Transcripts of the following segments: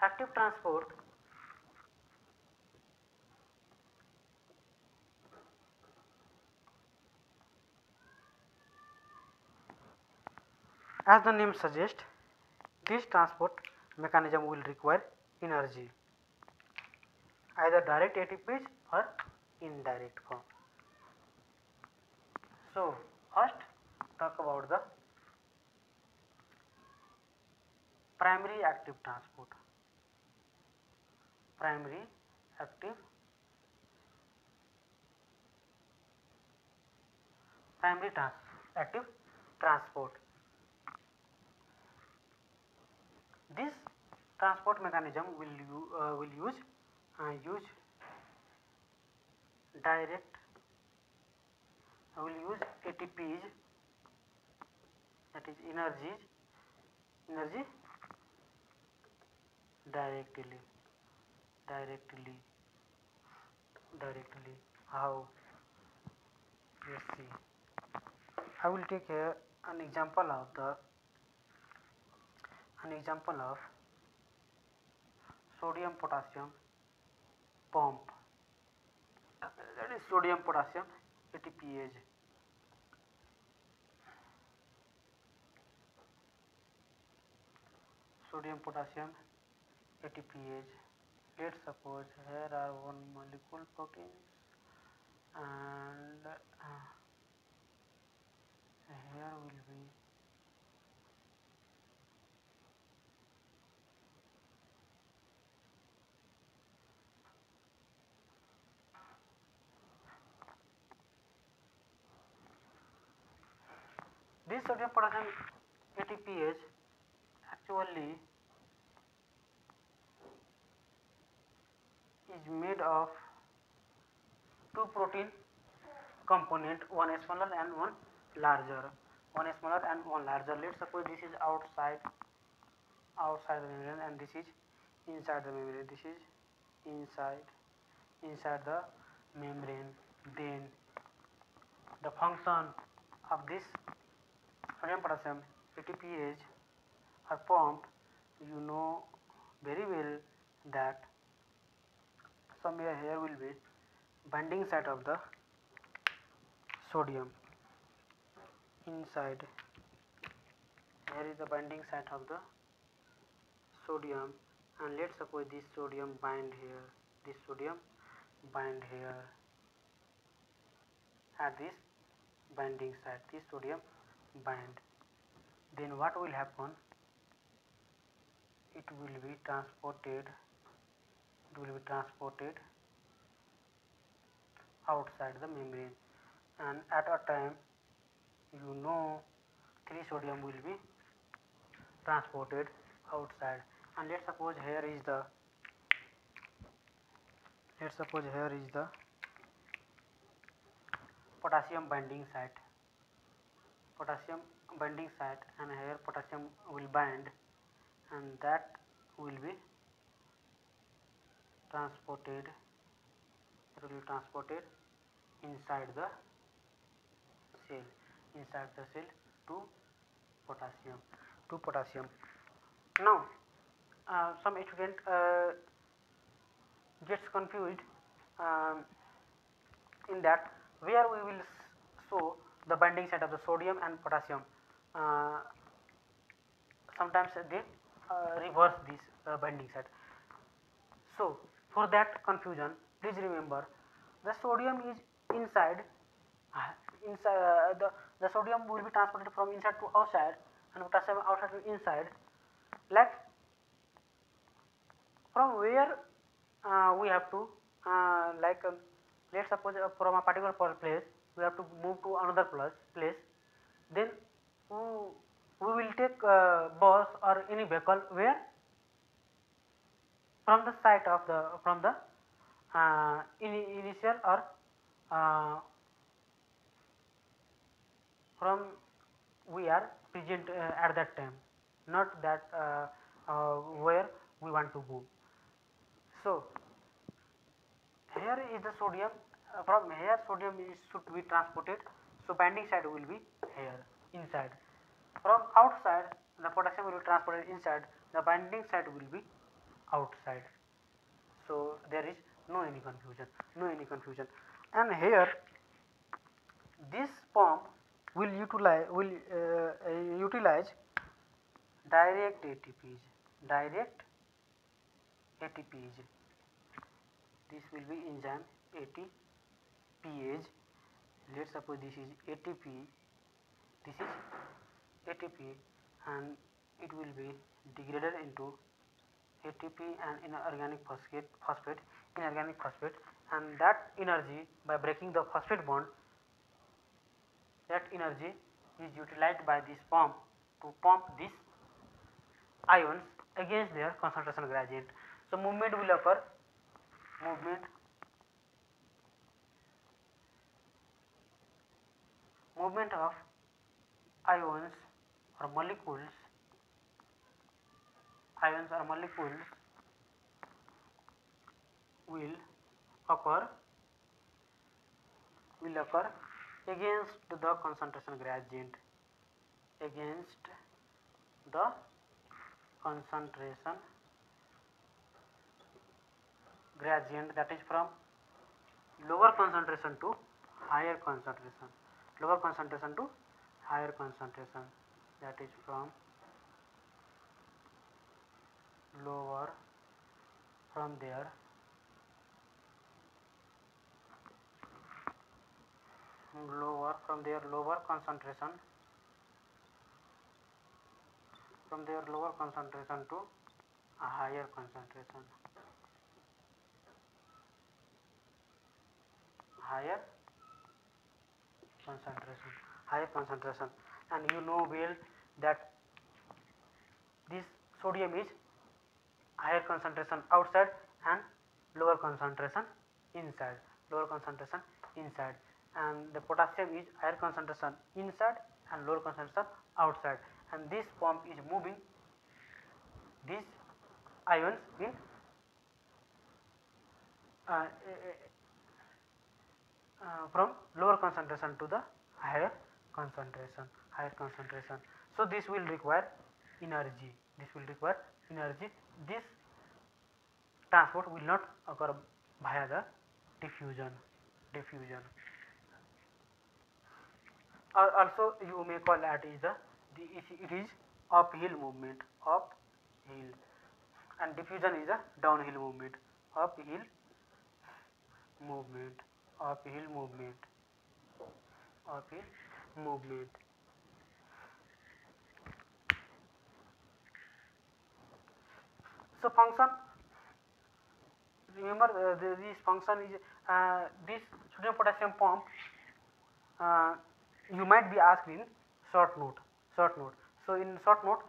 active transport as the name suggests, this transport mechanism will require energy, either direct ATPs or indirect form. So, first talk about the primary active transport. Primary active primary active transport. This transport mechanism will use direct will use ATPs, that is energy directly. How? Let's see. I will take an example of sodium potassium pump, that is sodium potassium ATPase. Sodium potassium ATPase. Let's suppose here are one molecule proteins and here will be this sodium potassium ATPase actually is made of two protein component, one smaller and one larger. One smaller and one larger. Let's suppose this is outside the membrane and this is inside the membrane. This is inside the membrane. Then the function of this sodium potassium ATPase are pumped. You know very well that somewhere here will be binding site of the sodium. Inside here is the binding site of the sodium, and let's suppose this sodium bind here, this sodium bind here at this binding site, this sodium bind. Then what will happen? It will be transported outside the membrane, and at a time you know 3 sodium will be transported outside. And let's suppose here is the potassium binding site, and here potassium will bind, and that will be transported inside the cell to potassium. Now some student gets confused in that where we will show the binding site of the sodium and potassium. Sometimes they reverse this binding site. So for that confusion, please remember the sodium is inside. The sodium will be transported from inside to outside, and potassium outside to inside. Like from where we have to let's suppose from a particular place we have to move to another place. Then we will take bus or any vehicle where from the site of the initial or from we are present at that time, not that where we want to go. So here is the sodium. From here sodium should be transported, so binding site will be here inside. From outside the potassium will be transported inside, the binding site will be outside. So there is no any confusion, no any confusion. And here this pump will utilize direct ATPs, direct ATPs. This will be enzyme ATPase. Let's suppose this is ATP, this is ATP, and it will be degraded into ATP and inorganic phosphate, and that energy, by breaking the phosphate bond, that energy is utilized by this pump to pump these ions against their concentration gradient. So movement will occur, movement of ions or molecules will occur against the concentration gradient, against the concentration gradient, that is from lower concentration to higher concentration, lower concentration to higher concentration, that is from lower, from there lower concentration, to a higher concentration, higher concentration. And you know well that this sodium is higher concentration outside and lower concentration inside, and the potassium is higher concentration inside and lower concentration outside, and this pump is moving these ions in uh, from lower concentration to the higher concentration, So this will require energy, this transport will not occur via the diffusion. Also you may call that is it is uphill movement, and diffusion is a downhill movement, uphill movement, uphill movement, uphill movement. So function, remember this function is this sodium potassium pump, you might be asked in short note. So in short note,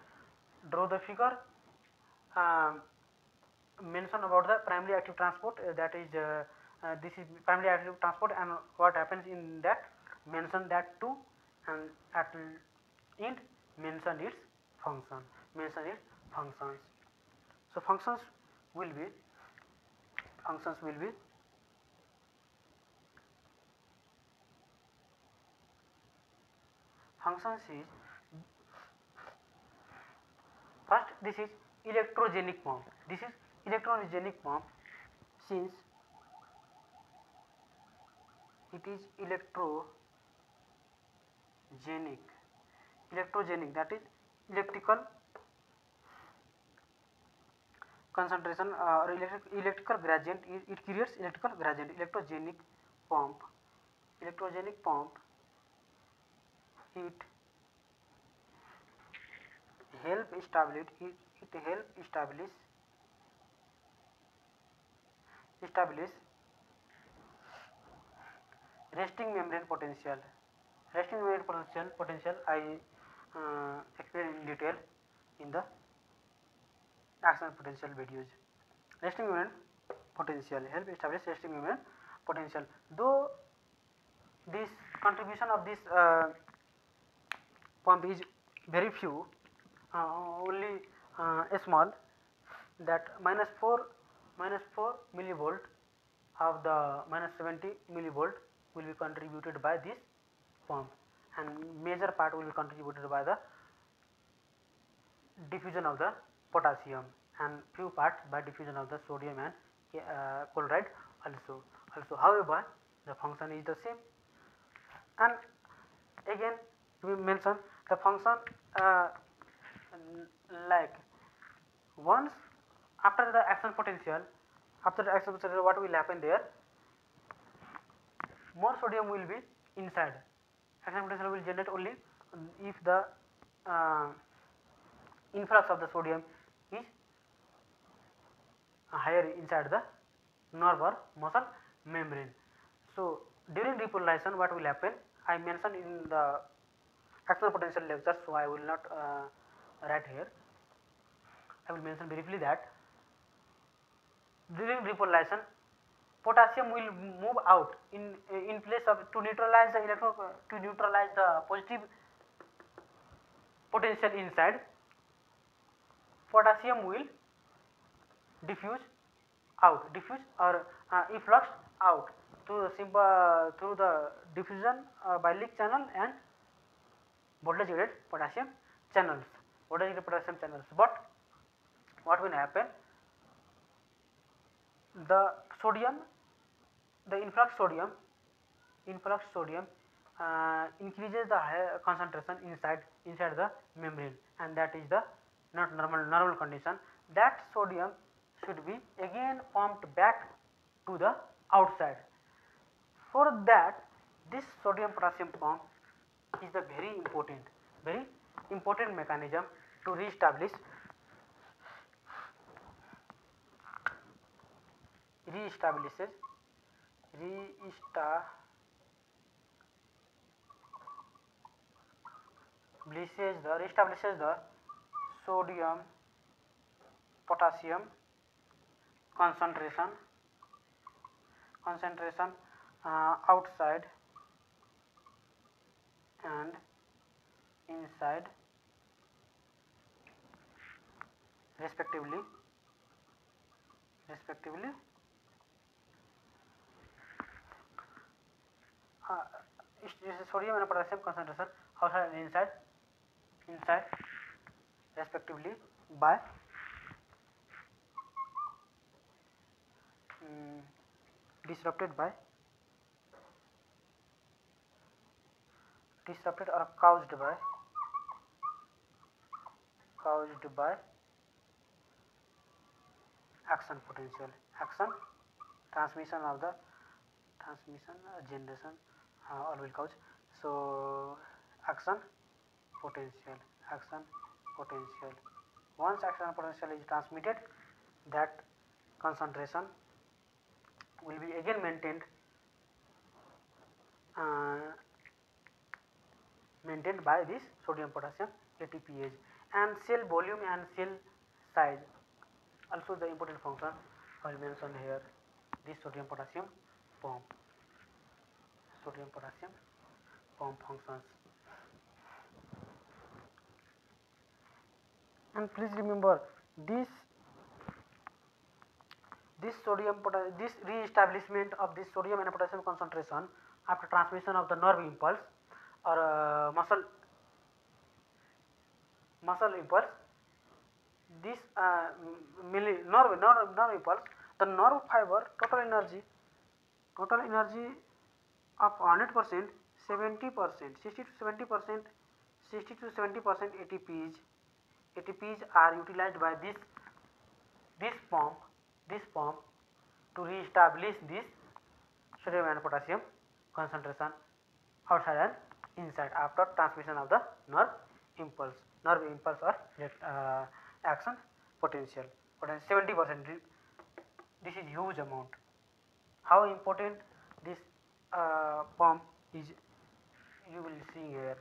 draw the figure, mention about the primary active transport, that is this is primary active transport, and what happens in that, mention that too, and at end mention its functions. So functions will be functions is, first this is electrogenic pump. Since it is electrogenic, that is electrical concentration or electrical gradient, it creates electrical gradient. Electrogenic pump, it help establish resting membrane potential. I explain in detail in the action potential videos. Resting membrane potential, help establish resting membrane potential. Though this contribution of this pump is very few, only small, that -4 millivolt of the -70 millivolt will be contributed by this pump, and major part will be contributed by the diffusion of the potassium. and few parts by diffusion of the sodium and chloride also. However, the function is the same. And again we mention the function like once after the action potential, what will happen there? More sodium will be inside. Action potential will generate only if the uh, influx of the sodium is higher inside the nerve or muscle membrane. So during repolation, what will happen? I mentioned in the action potential lecture, so I will not write here. I will mention briefly that during repolation, potassium will move out in place of to neutralize the positive potential inside. Potassium will diffuse or efflux out through the diffusion by leak channel and voltage gated potassium channels. But what will happen? The sodium, the influx sodium increases the higher concentration inside the membrane, and that is the not normal condition. That sodium should be again pumped back to the outside. For that, this sodium potassium pump is the very important mechanism to reestablish reestablishes reestablishes the sodium potassium concentration outside and inside respectively. This is sodium and potassium concentration outside and inside respectively by disrupted or caused by action potential, transmission generation all will cause. So action potential. Once action potential is transmitted, that concentration will be again maintained by this sodium potassium ATPase. And cell volume and cell size also the important function I will mention here. This sodium potassium pump functions. And please remember this re-establishment of this sodium and potassium concentration after transmission of the nerve impulse or muscle impulse. This nerve impulse, the nerve fiber total energy of 100%, 70%, 60 to 70% ATPs are utilized by this pump to re-establish this sodium and potassium concentration outside and inside after transmission of the nerve impulse or action potential. 70%. This is huge amount. How important this pump is, you will see here.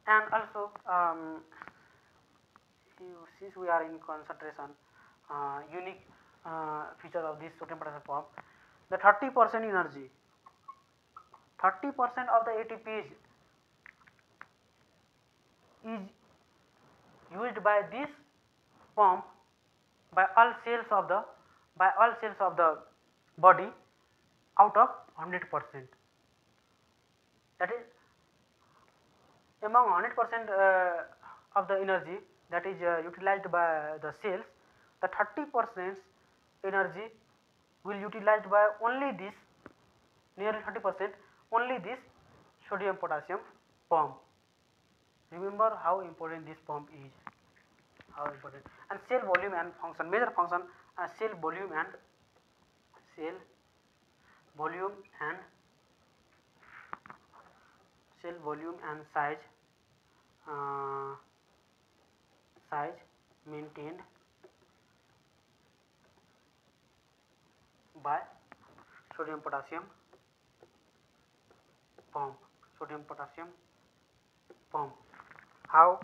And also since we are in concentration, unique feature of this sodium potassium pump, the 30% energy, 30% of the ATPs is used by this pump by all cells of the body out of 100%. That is among 100% of the energy that is utilized by the cells, the 30% energy will utilized by only this, nearly 30%, only this sodium potassium pump. Remember how important this pump is, how important. And cell volume and function, major function, cell volume and cell volume and cell volume and uh, size maintained by sodium potassium pump. Sodium potassium pump. How?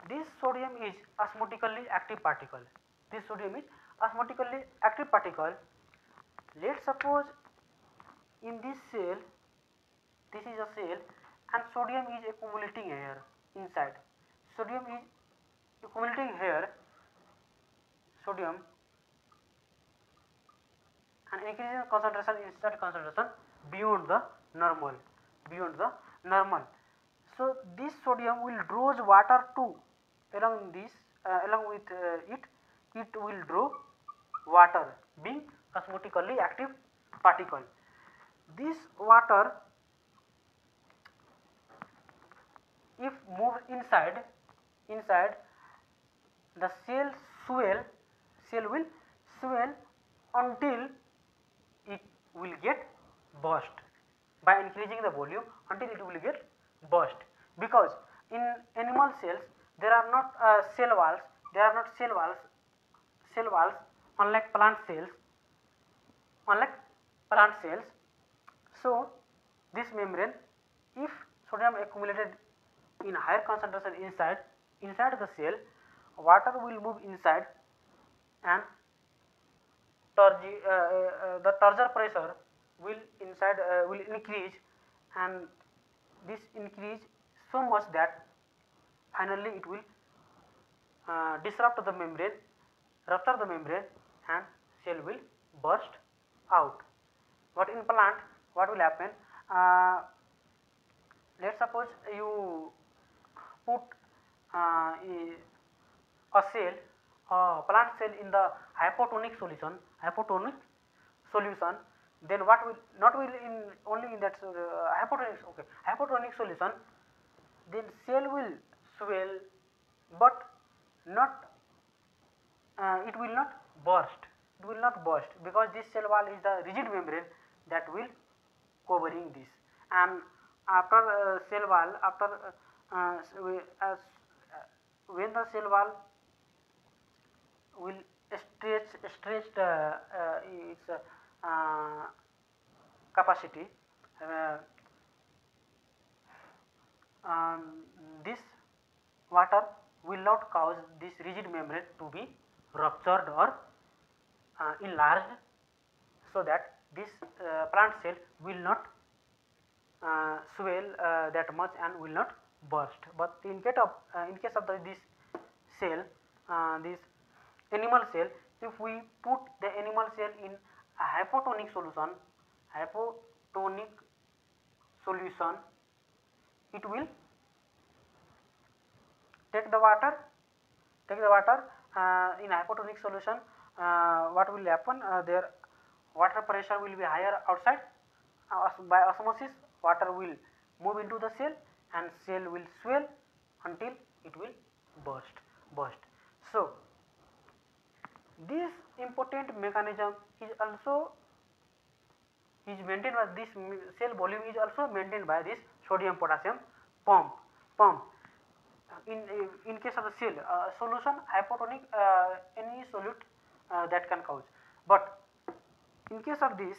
This sodium is osmotically active particle. This sodium is osmotically active particle. Let's suppose in this cell, this is a cell and sodium is accumulating here inside. Sodium is accumulating here, sodium, and increasing concentration inside concentration beyond the normal, beyond the normal. So this sodium will draws water too along this, along with it will draw water being osmotically active particle. This water, if moved inside the cell will swell until it will get burst by increasing the volume until it will get burst, because in animal cells there are not cell walls, unlike plant cells, so this membrane, if sodium accumulated in higher concentration inside the cell, water will move inside and the turgor pressure will increase, and this increase so much that finally it will disrupt the membrane, rupture the membrane, and cell will burst out. But in plant, what will happen? Let's suppose you put a cell, plant cell in the hypotonic solution, then what will, not will in only in that hypotonic solution, then cell will swell, but not it will not burst. It will not burst because this cell wall is the rigid membrane that will covering this, and after cell wall, after when the cell wall will stretch its capacity, uh, um, this water will not cause this rigid membrane to be ruptured or enlarged, so that this plant cell will not swell that much and will not burst. But in case of this cell, this animal cell, if we put the animal cell in a hypotonic solution, it will take the water, in hypotonic solution. What will happen? Their water pressure will be higher outside. By osmosis, water will move into the cell and cell will swell until it will burst. So this important mechanism is also is maintained by this cell volume is also maintained by this sodium potassium pump. In case of the cell solution, hypotonic, any solute that can cause, but in case of this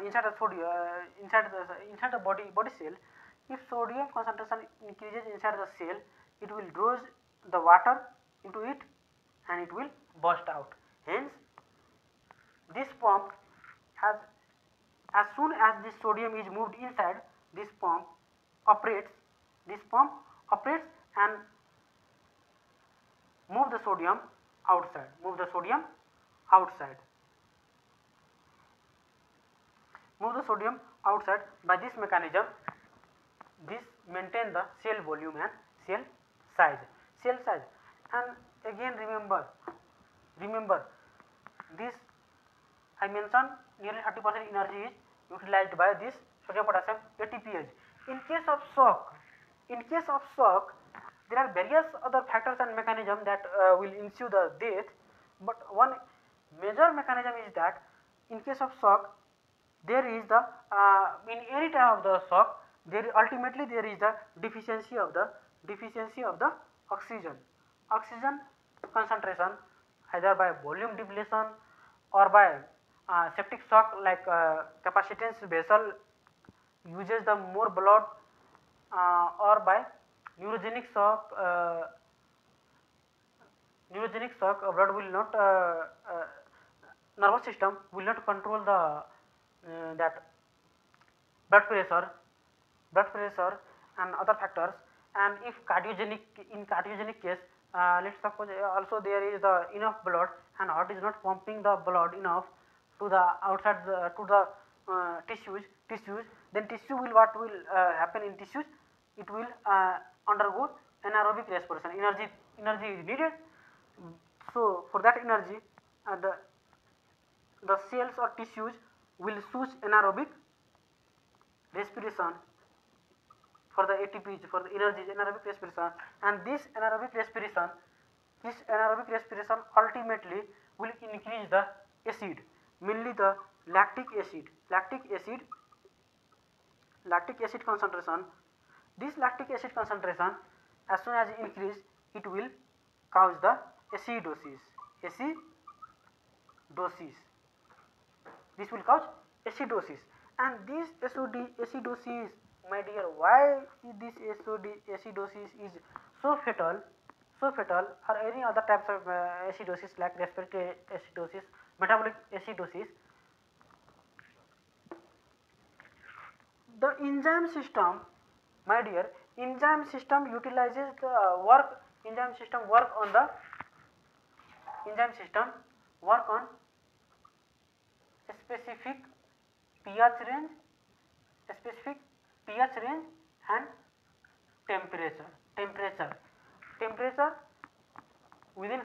inside the sodium inside the body cell, if sodium concentration increases inside the cell, it will draw the water into it and it will burst out. Hence this pump has, as soon as this sodium is moved inside, this pump operates and move the sodium outside, by this mechanism. this maintain the cell volume and cell size. Cell size, and again remember this I mentioned nearly 30% energy is utilized by this sodium potassium ATPase. In case of shock, there are various other factors and mechanisms that will ensue the death, but one major mechanism is that in case of shock, there is the in any type of the shock, ultimately there is the deficiency of the oxygen concentration, either by volume depletion or by septic shock, like capacitance vessel uses the more blood, or by neurogenic shock. Blood will not nervous system will not control the that blood pressure and other factors. And if cardiogenic case, let's suppose also there is the enough blood and heart is not pumping the blood enough to the outside to the tissues, then tissue will, what will happen in tissues, it will undergo anaerobic respiration. Energy is needed, so for that energy the cells or tissues will choose anaerobic respiration for the ATP, for the energy, anaerobic respiration. And this anaerobic respiration ultimately will increase the acid, mainly the lactic acid concentration. This lactic acid concentration, as soon as increase, it will cause the acidosis. This will cause acidosis, and this acidosis, my dear, why this acidosis is so fatal, or any other types of acidosis like respiratory acidosis, metabolic acidosis? The enzyme system, my dear, enzyme system utilizes the enzyme system work on specific pH range, and temperature within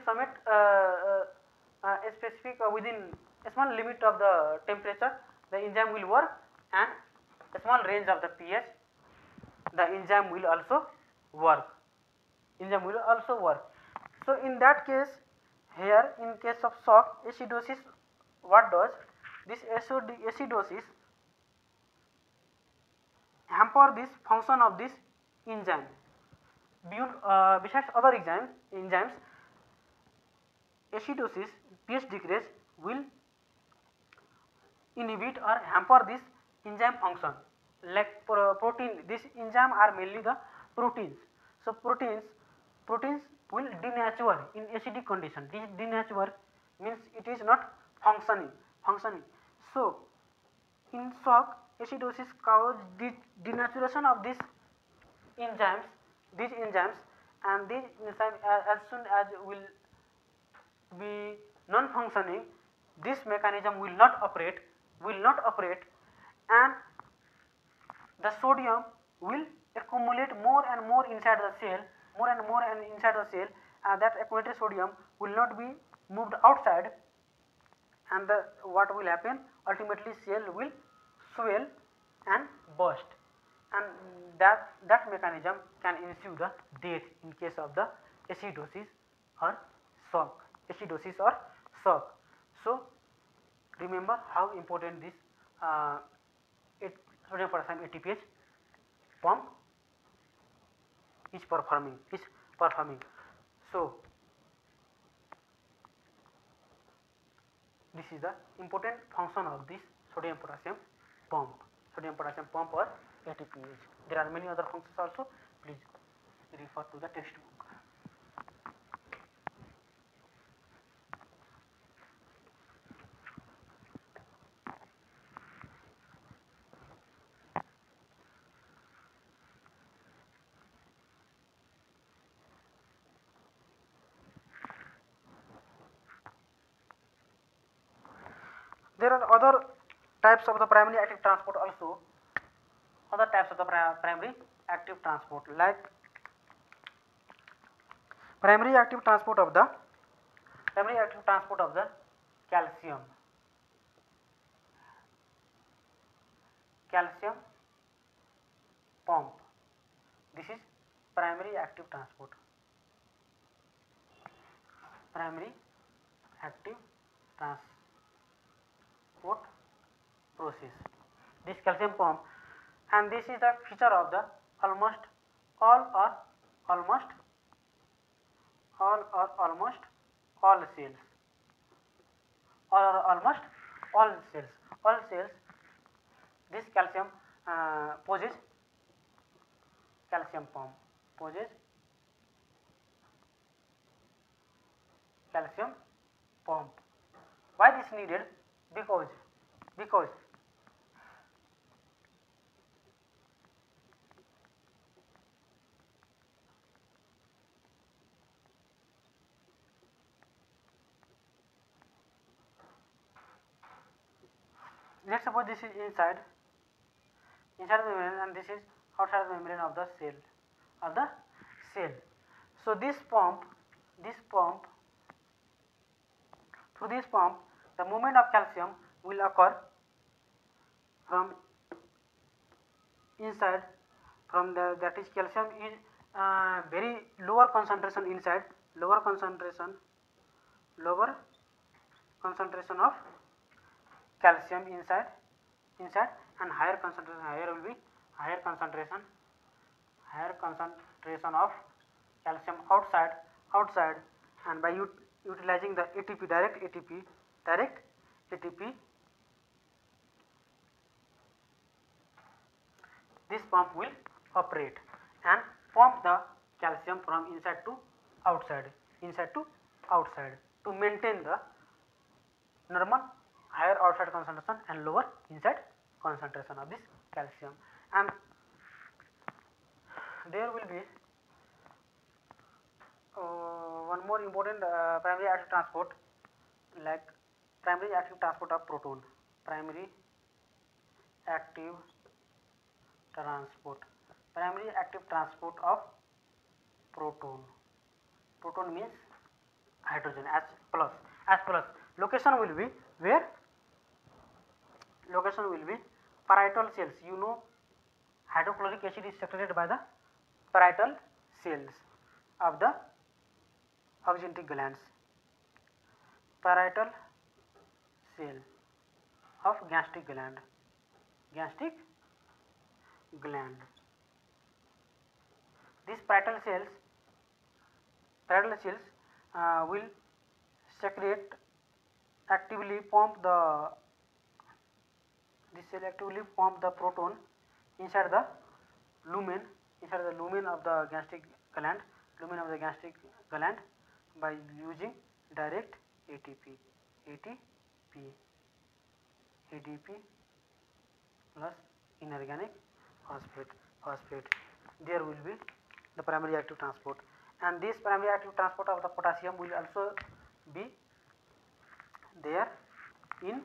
within a small limit of the temperature, the enzyme will work, and a small range of the pH, the enzyme will also work. So in that case, here in case of shock acidosis, what does this acidosis hamper this function of this enzyme? Besides other enzymes, acidosis, pH decrease will inhibit or hamper this enzyme function. Like protein, this enzyme are mainly the proteins. So proteins will denature in acidic condition. This denature means it is not functioning. So in shock, acidosis cause the denaturation of these enzymes, and these enzymes as soon as will be non-functioning, this mechanism will not operate, and the sodium will accumulate more and more inside the cell, that accumulated sodium will not be moved outside, and what will happen, ultimately cell will swell and burst, and that mechanism can ensue the death in case of the acidosis or shock. So remember how important this sodium potassium ATPase pump is performing. So this is the important function of this sodium potassium pump or ATPase. There are many other functions also. Please refer to the textbook. There are other types of the primary active transport also. Other types of the primary active transport, like primary active transport of the calcium. Calcium pump. This is primary active transport. Primary active transport process. This calcium pump, and this is the feature of the almost all or almost all cells, or almost all cells. This calcium poses calcium pump poses calcium pump. Why this needed? Because let's suppose this is inside the membrane and this is outside the membrane of the cell. So this pump through this pump, the movement of calcium will occur from inside, from the, that is calcium is very lower concentration inside, lower concentration of calcium inside, and higher concentration, higher will be higher concentration of calcium outside, and by utilizing the ATP, direct ATP, this pump will operate and pump the calcium from inside to outside to maintain the normal higher outside concentration and lower inside concentration of this calcium. And there will be one more important primary active transport, like primary active transport of proton. Primary active transport of proton. Proton means hydrogen as plus. Location will be where? Location will be parietal cells. You know, hydrochloric acid is secreted by the parietal cells of the oxygenetic glands. Parietal cell of gastric gland. These parietal cells will secrete, actively pump the proton inside the lumen of the gastric gland by using direct ATP plus inorganic phosphate. There will be the primary active transport, and this primary active transport of the potassium will also be there in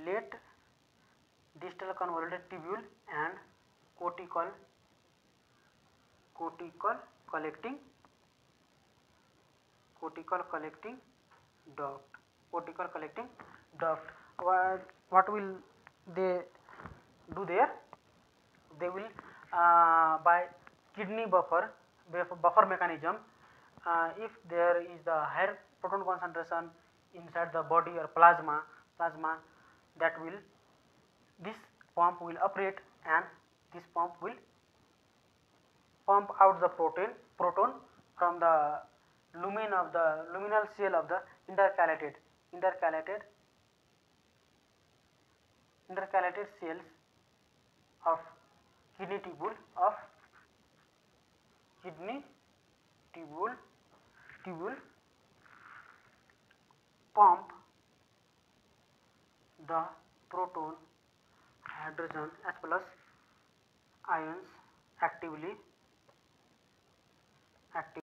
late distal convoluted tubule and cortical collecting duct. What will they do there? They will by kidney buffer mechanism, if there is the higher proton concentration inside the body or plasma, that will, this pump will operate, and this pump will pump out the proton from the luminal cell of the intercalated cells of kidney tubule, pump the proton, hydrogen as plus ions actively